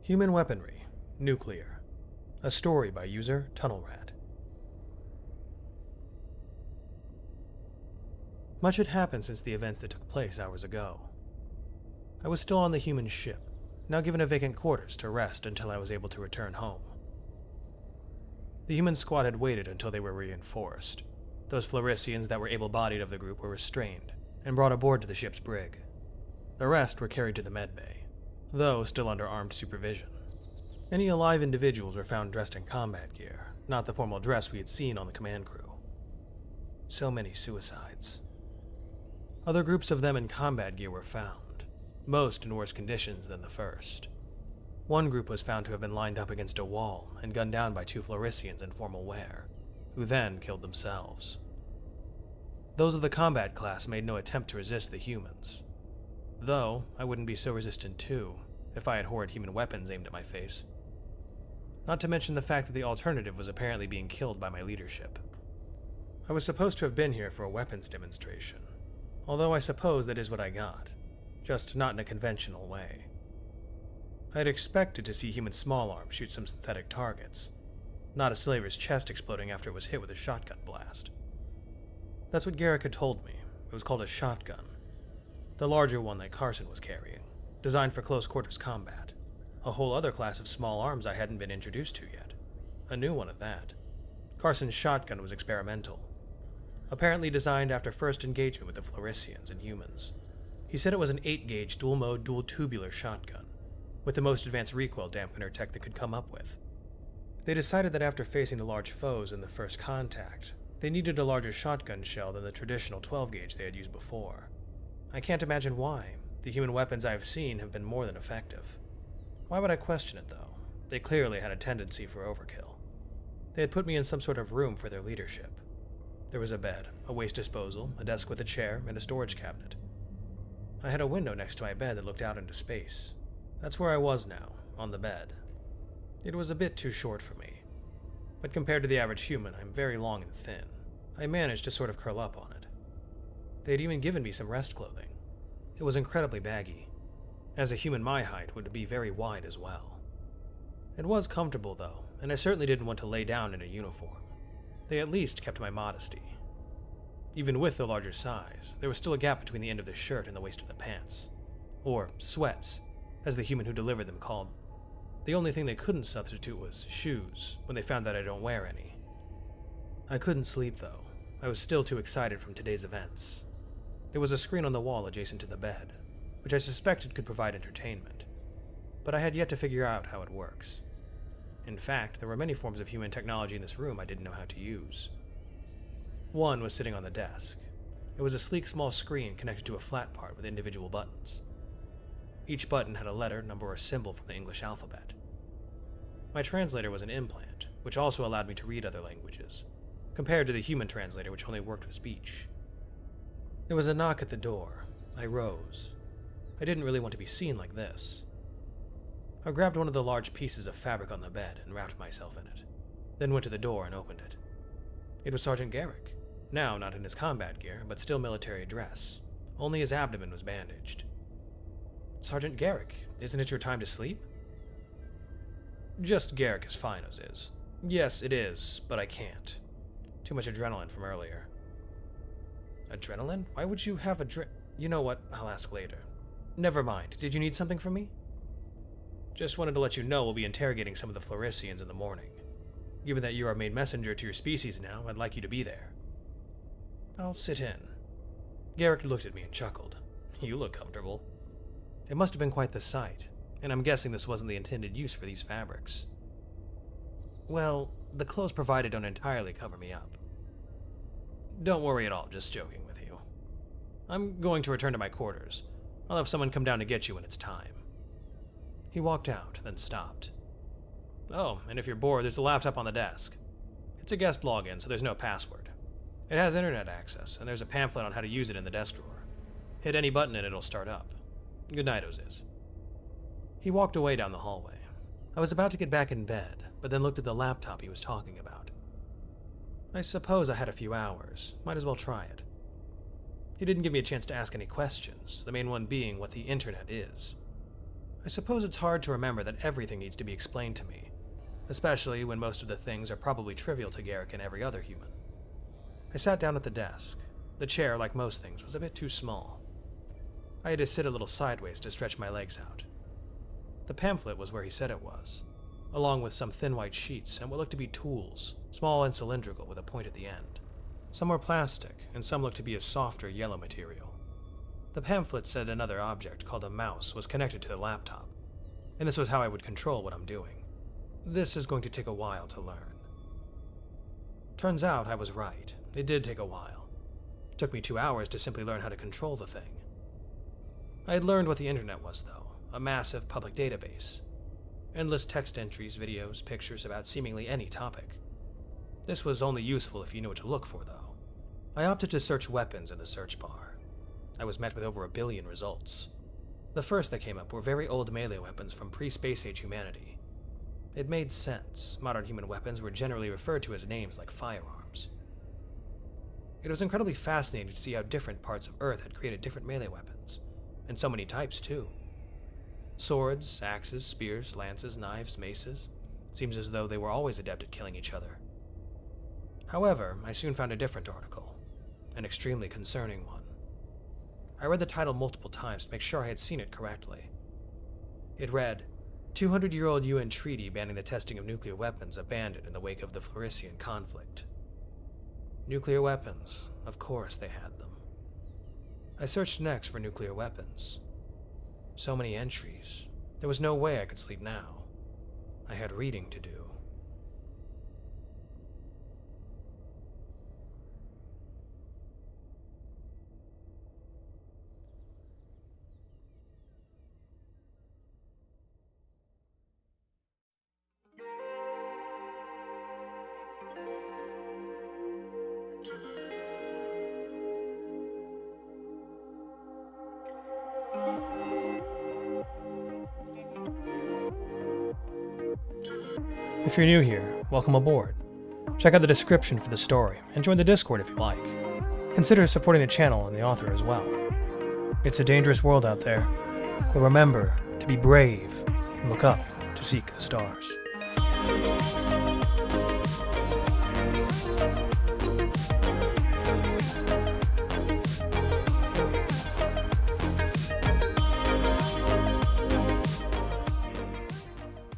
Human Weaponry, Nuclear. A story by user TunnelRat. Much had happened since the events that took place hours ago. I was still on the human ship, now given a vacant quarters to rest until I was able to return home. The human squad had waited until they were reinforced. Those Florisians that were able-bodied of the group were restrained and brought aboard to the ship's brig. The rest were carried to the medbay, though still under armed supervision. Any alive individuals were found dressed in combat gear, not the formal dress we had seen on the command crew. So many suicides. Other groups of them in combat gear were found, most in worse conditions than the first. One group was found to have been lined up against a wall and gunned down by two Florisians in formal wear, who then killed themselves. Those of the combat class made no attempt to resist the humans, though I wouldn't be so resistant too if I had horrid human weapons aimed at my face. Not to mention the fact that the alternative was apparently being killed by my leadership. I was supposed to have been here for a weapons demonstration, although I suppose that is what I got, just not in a conventional way. I had expected to see human small arms shoot some synthetic targets, not a slaver's chest exploding after it was hit with a shotgun blast. That's what Garrick had told me. It was called a shotgun. The larger one that Carson was carrying, designed for close quarters combat. A whole other class of small arms I hadn't been introduced to yet. A new one at that. Carson's shotgun was experimental, apparently designed after first engagement with the Florisians and humans. He said it was an 8-gauge dual-mode dual-tubular shotgun, with the most advanced recoil dampener tech they could come up with. They decided that after facing the large foes in the first contact, they needed a larger shotgun shell than the traditional 12-gauge they had used before. I can't imagine why. The human weapons I have seen have been more than effective. Why would I question it, though? They clearly had a tendency for overkill. They had put me in some sort of room for their leadership. There was a bed, a waste disposal, a desk with a chair, and a storage cabinet. I had a window next to my bed that looked out into space. That's where I was now, on the bed. It was a bit too short for me, but compared to the average human, I'm very long and thin. I managed to sort of curl up on it. They had even given me some rest clothing. It was incredibly baggy. As a human my height would be very wide as well. It was comfortable though, and I certainly didn't want to lay down in a uniform. They at least kept my modesty. Even with the larger size, there was still a gap between the end of the shirt and the waist of the pants. Or sweats, as the human who delivered them called. The only thing they couldn't substitute was shoes, when they found that I don't wear any. I couldn't sleep though. I was still too excited from today's events. There was a screen on the wall adjacent to the bed, which I suspected could provide entertainment, but I had yet to figure out how it works. In fact, there were many forms of human technology in this room I didn't know how to use. One was sitting on the desk. It was a sleek small screen connected to a flat part with individual buttons. Each button had a letter, number, or symbol from the English alphabet. My translator was an implant, which also allowed me to read other languages, compared to the human translator which only worked with speech. There was a knock at the door. I rose. I didn't really want to be seen like this. I grabbed one of the large pieces of fabric on the bed and wrapped myself in it, then went to the door and opened it. It was Sergeant Garrick, now not in his combat gear, but still military dress. Only his abdomen was bandaged. "Sergeant Garrick, isn't it your time to sleep?" "Just Garrick as Finos is. Yes, it is, but I can't. Too much adrenaline from earlier." "Adrenaline? Why would you have You know what, I'll ask later. Never mind, did you need something from me?" "Just wanted to let you know we'll be interrogating some of the Florisians in the morning. Given that you are made messenger to your species now, I'd like you to be there." "I'll sit in." Garrick looked at me and chuckled. "You look comfortable." It must have been quite the sight, and I'm guessing this wasn't the intended use for these fabrics. "Well, the clothes provided don't entirely cover me up." "Don't worry at all, just joking with you. I'm going to return to my quarters. I'll have someone come down to get you when it's time." He walked out, then stopped. "Oh, and if you're bored, there's a laptop on the desk. It's a guest login, so there's no password. It has internet access, and there's a pamphlet on how to use it in the desk drawer. Hit any button and it'll start up. Good night, Oziz." He walked away down the hallway. I was about to get back in bed, but then looked at the laptop he was talking about. I suppose I had a few hours. Might as well try it. He didn't give me a chance to ask any questions, the main one being what the internet is. I suppose it's hard to remember that everything needs to be explained to me, especially when most of the things are probably trivial to Garrick and every other human. I sat down at the desk. The chair, like most things, was a bit too small. I had to sit a little sideways to stretch my legs out. The pamphlet was where he said it was, along with some thin white sheets and what looked to be tools, small and cylindrical with a point at the end. Some were plastic, and some looked to be a softer yellow material. The pamphlet said another object called a mouse was connected to the laptop, and this was how I would control what I'm doing. This is going to take a while to learn. Turns out I was right. It did take a while. It took me 2 hours to simply learn how to control the thing. I had learned what the internet was, though, a massive public database. Endless text entries, videos, pictures about seemingly any topic. This was only useful if you knew what to look for, though. I opted to search weapons in the search bar. I was met with over 1 billion results. The first that came up were very old melee weapons from pre-space age humanity. It made sense. Modern human weapons were generally referred to as names like firearms. It was incredibly fascinating to see how different parts of Earth had created different melee weapons, and so many types too. Swords, axes, spears, lances, knives, maces. Seems as though they were always adept at killing each other. However, I soon found a different article, an extremely concerning one. I read the title multiple times to make sure I had seen it correctly. It read, 200-year-old UN treaty banning the testing of nuclear weapons abandoned in the wake of the Florician conflict. Nuclear weapons, of course they had them. I searched next for nuclear weapons. So many entries. There was no way I could sleep now. I had reading to do. If you're new here, welcome aboard. Check out the description for the story, and join the Discord if you like. Consider supporting the channel and the author as well. It's a dangerous world out there, but remember to be brave and look up to seek the stars.